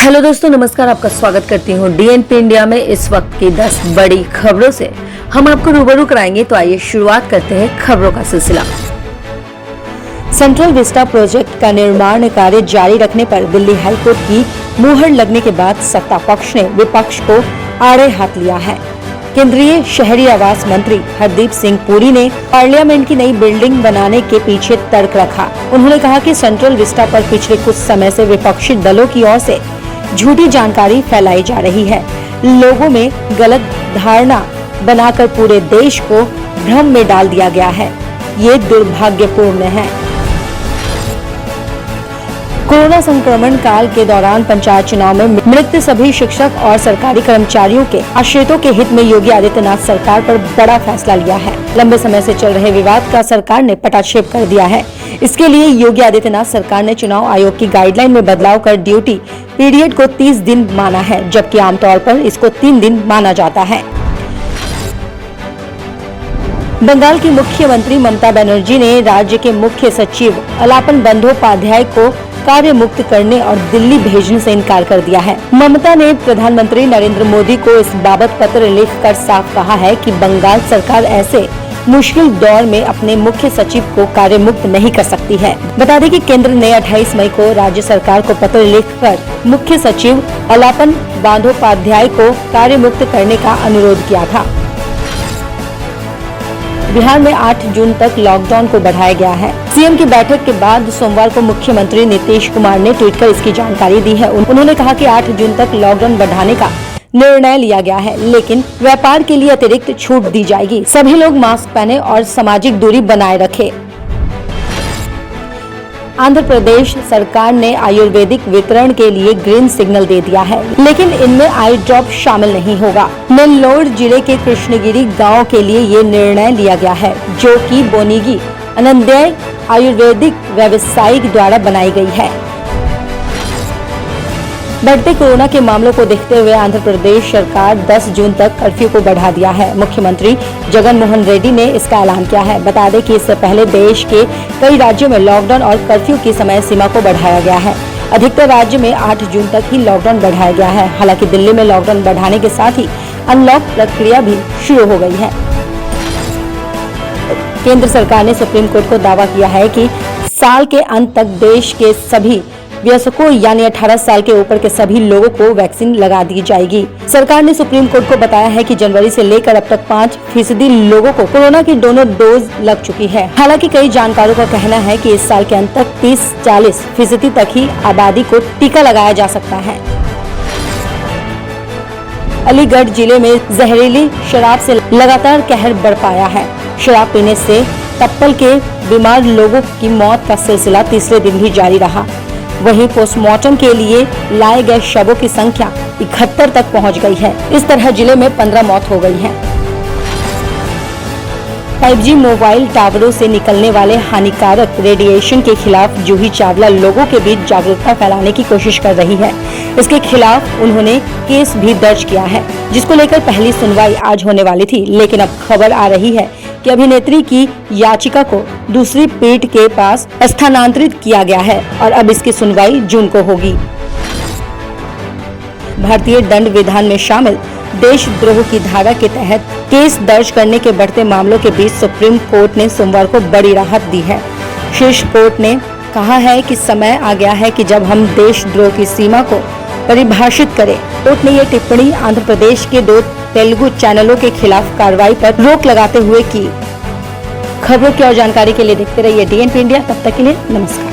Hello दोस्तों, नमस्कार। आपका स्वागत करती हूँ डीएनपी इंडिया में। इस वक्त की 10 बड़ी खबरों से हम आपको रूबरू कराएंगे। तो आइए शुरुआत करते हैं खबरों का सिलसिला। सेंट्रल विस्टा प्रोजेक्ट का निर्माण कार्य जारी रखने पर दिल्ली हाईकोर्ट की मुहर लगने के बाद सत्ता पक्ष ने विपक्ष को आड़े हाथ लिया है। केंद्रीय शहरी आवास मंत्री हरदीप सिंह पुरी ने पार्लियामेंट की नई बिल्डिंग बनाने के पीछे तर्क रखा। उन्होंने कहा कि सेंट्रल विस्टा पर पिछले कुछ समय से विपक्षी दलों की ओर से झूठी जानकारी फैलाई जा रही है। लोगों में गलत धारणा बनाकर पूरे देश को भ्रम में डाल दिया गया है। ये दुर्भाग्यपूर्ण है। कोरोना संक्रमण काल के दौरान पंचायत चुनाव में मृत सभी शिक्षक और सरकारी कर्मचारियों के आश्रितों के हित में योगी आदित्यनाथ सरकार पर बड़ा फैसला लिया है। लंबे समय से चल रहे विवाद का सरकार ने पटाक्षेप कर दिया है। इसके लिए योगी आदित्यनाथ सरकार ने चुनाव आयोग की गाइडलाइन में बदलाव कर ड्यूटी पीरियड को 30 दिन माना है, जबकि आमतौर पर इसको 3 दिन माना जाता है। बंगाल की मुख्यमंत्री ममता बनर्जी ने राज्य के मुख्य सचिव अलापन बंदोपाध्याय को कार्य मुक्त करने और दिल्ली भेजने से इनकार कर दिया है। ममता ने प्रधानमंत्री नरेंद्र मोदी को इस बाबत पत्र लिखकर साफ कहा है कि बंगाल सरकार ऐसे मुश्किल दौर में अपने मुख्य सचिव को कार्य मुक्त नहीं कर सकती है। बता दें कि केंद्र ने 28 मई को राज्य सरकार को पत्र लिखकर मुख्य सचिव अलापन बंदोपाध्याय को कार्य मुक्त करने का अनुरोध किया था। बिहार में 8 जून तक लॉकडाउन को बढ़ाया गया है। सीएम की बैठक के बाद सोमवार को मुख्यमंत्री नीतीश कुमार ने ट्वीट कर इसकी जानकारी दी है। उन्होंने कहा कि 8 जून तक लॉकडाउन बढ़ाने का निर्णय लिया गया है, लेकिन व्यापार के लिए अतिरिक्त छूट दी जाएगी। सभी लोग मास्क पहने और सामाजिक दूरी बनाए रखें। आंध्र प्रदेश सरकार ने आयुर्वेदिक वितरण के लिए ग्रीन सिग्नल दे दिया है, लेकिन इनमें आई ड्रॉप शामिल नहीं होगा। नेल्लोर जिले के कृष्णगिरी गांव के लिए ये निर्णय लिया गया है, जो कि बोनीगी अनंदय आयुर्वेदिक व्यवसायिक द्वारा बनाई गई है। बढ़ते कोरोना के मामलों को देखते हुए आंध्र प्रदेश सरकार 10 जून तक कर्फ्यू को बढ़ा दिया है। मुख्यमंत्री जगन मोहन रेड्डी ने इसका ऐलान किया है। बता दें कि इससे पहले देश के कई राज्यों में लॉकडाउन और कर्फ्यू की समय सीमा को बढ़ाया गया है। अधिकतर राज्य में 8 जून तक ही लॉकडाउन बढ़ाया गया है। हालांकि दिल्ली में लॉकडाउन बढ़ाने के साथ ही अनलॉक प्रक्रिया भी शुरू हो गई है। केंद्र सरकार ने सुप्रीम कोर्ट को दावा किया है कि साल के अंत तक देश के सभी वयस्कों यानी 18 साल के ऊपर के सभी लोगों को वैक्सीन लगा दी जाएगी। सरकार ने सुप्रीम कोर्ट को बताया है कि जनवरी से लेकर अब तक 5% लोगों को कोरोना की दोनों डोज लग चुकी है। हालांकि कई जानकारों का कहना है कि इस साल के अंत तक 30-40% तक ही आबादी को टीका लगाया जा सकता है। अलीगढ़ जिले में जहरीली शराब से लगातार कहर बढ़ पाया है। शराब पीने से तप्पल के बीमार लोगों की मौत का सिलसिला तीसरे दिन भी जारी रहा। वहीं पोस्टमार्टम के लिए लाए गए शवों की संख्या 71 तक पहुंच गई है। इस तरह जिले में 15 मौत हो गई हैं। 5G मोबाइल टावरों से निकलने वाले हानिकारक रेडिएशन के खिलाफ जूही चावला लोगों के बीच जागरूकता फैलाने की कोशिश कर रही है। इसके खिलाफ उन्होंने केस भी दर्ज किया है, जिसको लेकर पहली सुनवाई आज होने वाली थी। लेकिन अब खबर आ रही है कि अभिनेत्री की याचिका को दूसरी पीठ के पास स्थानांतरित किया गया है और अब इसकी सुनवाई जून को होगी। भारतीय दंड विधान में शामिल देशद्रोह की धारा के तहत केस दर्ज करने के बढ़ते मामलों के बीच सुप्रीम कोर्ट ने सोमवार को बड़ी राहत दी है। शीर्ष कोर्ट ने कहा है कि समय आ गया है कि जब हम देशद्रोह की सीमा को परिभाषित करें। कोर्ट ने ये टिप्पणी आंध्र प्रदेश के 2 तेलुगु चैनलों के खिलाफ कार्रवाई पर रोक लगाते हुए की। खबरों की और जानकारी के लिए देखते रहिए डीएनपी इंडिया। तब तक के लिए नमस्कार।